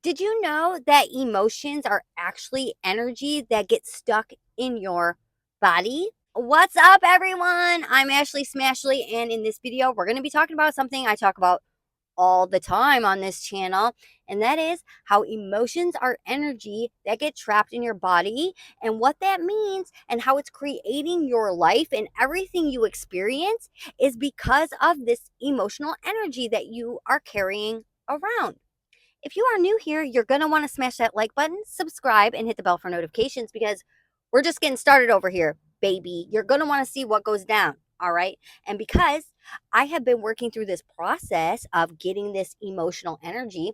Did you know that emotions are actually energy that gets stuck in your body? What's up, everyone? I'm Ashley Smashley, and in this video, we're going to be talking about something I talk about all the time on this channel, and that is how emotions are energy that get trapped in your body and what that means, and how it's creating your life, and everything you experience is because of this emotional energy that you are carrying around. If you are new here, you're going to want to smash that like button, subscribe, and hit the bell for notifications because we're just getting started over here, baby. You're going to want to see what goes down. All right. And because I have been working through this process of getting this emotional energy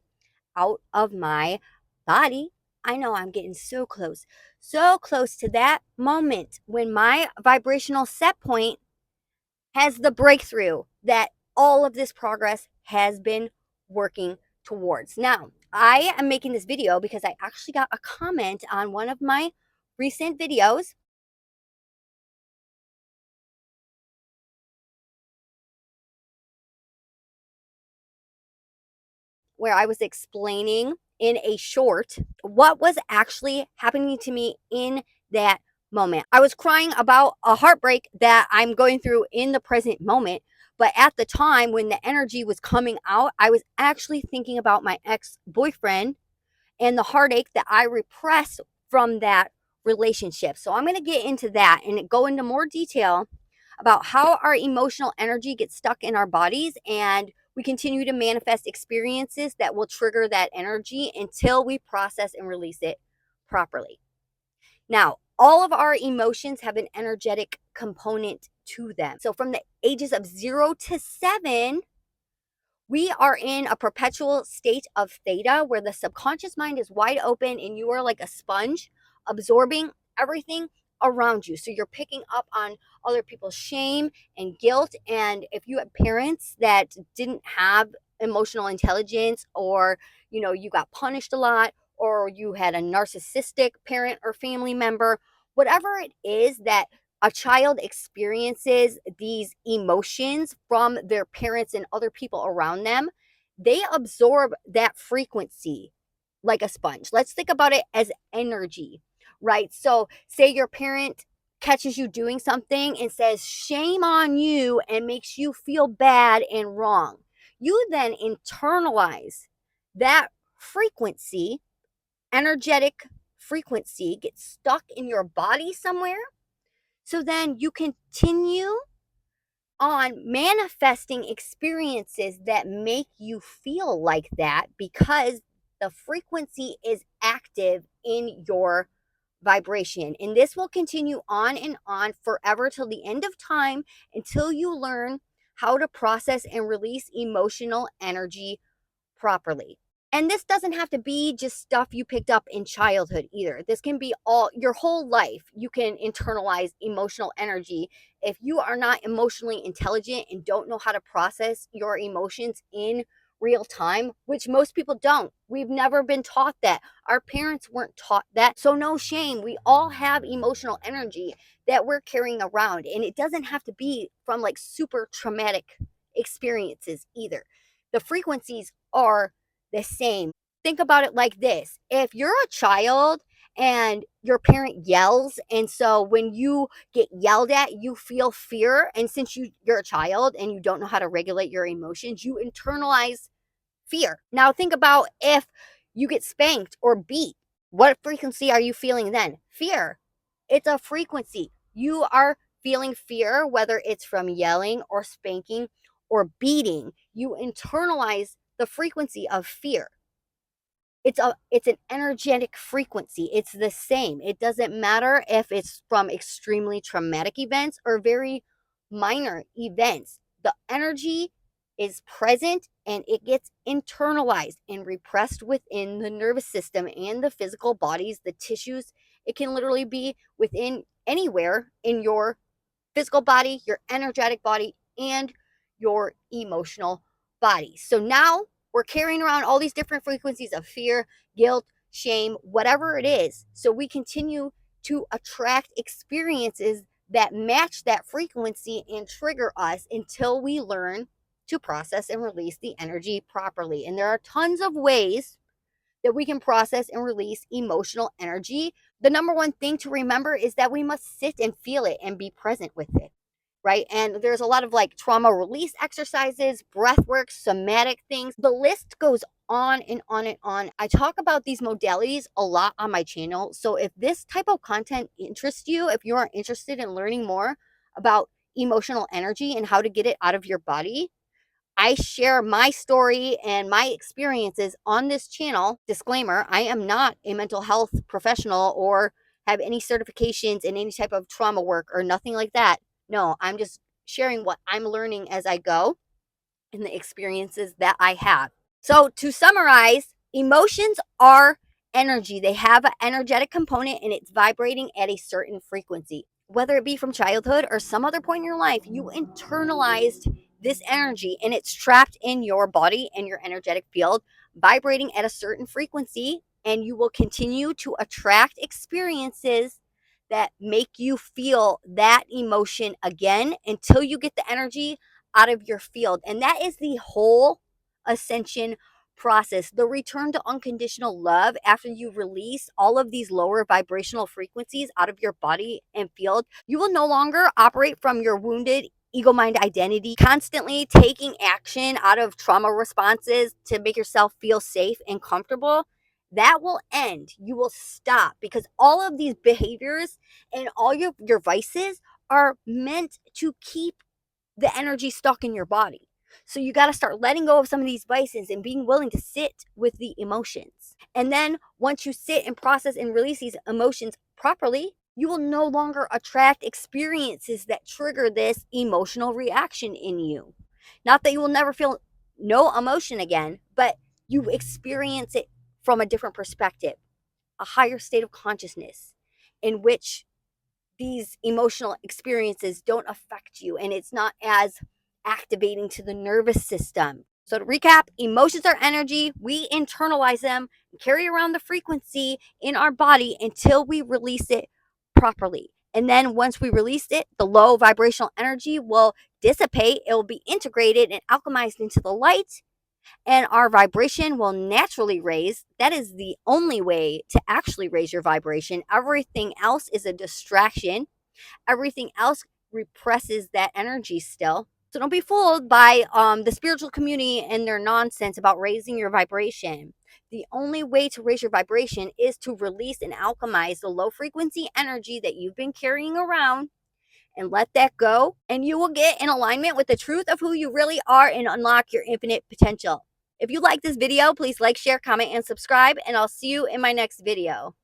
out of my body, I know I'm getting so close to that moment when my vibrational set point has the breakthrough that all of this progress has been working towards. Now, I am making this video because I actually got a comment on one of my recent videos where I was explaining in a short what was actually happening to me in that moment. I was crying about a heartbreak that I'm going through in the present moment. But at the time when the energy was coming out, I was actually thinking about my ex boyfriend and the heartache that I repressed from that relationship. So I'm going to get into that and go into more detail about how our emotional energy gets stuck in our bodies, and we continue to manifest experiences that will trigger that energy until we process and release it properly. Now, all of our emotions have an energetic component to them. So from the ages of 0 to 7, we are in a perpetual state of theta where the subconscious mind is wide open and you are like a sponge absorbing everything around you. So you're picking up on other people's shame and guilt. And if you have parents that didn't have emotional intelligence, or you got punished a lot, or you had a narcissistic parent or family member, whatever it is that a child experiences these emotions from their parents and other people around them, they absorb that frequency like a sponge. Let's think about it as energy, right? So, say your parent catches you doing something and says, shame on you, and makes you feel bad and wrong. You then internalize that frequency, energetic frequency, gets stuck in your body somewhere, so then you continue on manifesting experiences that make you feel like that because the frequency is active in your vibration. And this will continue on and on forever till the end of time, until you learn how to process and release emotional energy properly. And this doesn't have to be just stuff you picked up in childhood either. This can be all your whole life. You can internalize emotional energy. If you are not emotionally intelligent and don't know how to process your emotions in real time, which most people don't. We've never been taught that. Our parents weren't taught that. So no shame. We all have emotional energy that we're carrying around, and it doesn't have to be from like super traumatic experiences either. The frequencies are the same. Think about it like this: if you're a child and your parent yells, and so when you get yelled at, you feel fear. And since you're a child and you don't know how to regulate your emotions, you internalize fear. Now, think about if you get spanked or beat. What frequency are you feeling then? Fear. It's a frequency. You are feeling fear, whether it's from yelling or spanking or beating. You internalize the frequency of fear. It's an energetic frequency. It's the same. It doesn't matter if it's from extremely traumatic events or very minor events. The energy is present and it gets internalized and repressed within the nervous system and the physical bodies, the tissues. It can literally be within anywhere in your physical body, your energetic body, and your emotional body. So now we're carrying around all these different frequencies of fear, guilt, shame, whatever it is. So we continue to attract experiences that match that frequency and trigger us until we learn to process and release the energy properly. And there are tons of ways that we can process and release emotional energy. The number one thing to remember is that we must sit and feel it and be present with it, right? And there's a lot of like trauma release exercises, breath work, somatic things. The list goes on and on and on. I talk about these modalities a lot on my channel. So if this type of content interests you, if you are interested in learning more about emotional energy and how to get it out of your body, I share my story and my experiences on this channel. Disclaimer, I am not a mental health professional or have any certifications in any type of trauma work or nothing like that. No, I'm just sharing what I'm learning as I go and the experiences that I have. So, to summarize, emotions are energy. They have an energetic component and it's vibrating at a certain frequency. Whether it be from childhood or some other point in your life, you internalized this energy and it's trapped in your body and your energetic field, vibrating at a certain frequency. And you will continue to attract experiences that make you feel that emotion again until you get the energy out of your field. And that is the whole ascension process, the return to unconditional love after you release all of these lower vibrational frequencies out of your body and field. You will no longer operate from your wounded ego mind identity, constantly taking action out of trauma responses to make yourself feel safe and comfortable. That will end. You will stop because all of these behaviors and all your vices are meant to keep the energy stuck in your body. So you got to start letting go of some of these vices and being willing to sit with the emotions. And then once you sit and process and release these emotions properly, you will no longer attract experiences that trigger this emotional reaction in you. Not that you will never feel no emotion again, but you experience it from a different perspective, a higher state of consciousness in which these emotional experiences don't affect you and it's not as activating to the nervous system. So, to recap, emotions are energy. We internalize them and carry around the frequency in our body until we release it properly. And then once we release it, the low vibrational energy will dissipate. It will be integrated and alchemized into the light, and our vibration will naturally raise. That is the only way to actually raise your vibration. Everything else is a distraction. Everything else represses that energy still. So don't be fooled by the spiritual community and their nonsense about raising your vibration. The only way to raise your vibration is to release and alchemize the low frequency energy that you've been carrying around and let that go. And you will get in alignment with the truth of who you really are and unlock your infinite potential. If you like this video, please like, share, comment, and subscribe. And I'll see you in my next video.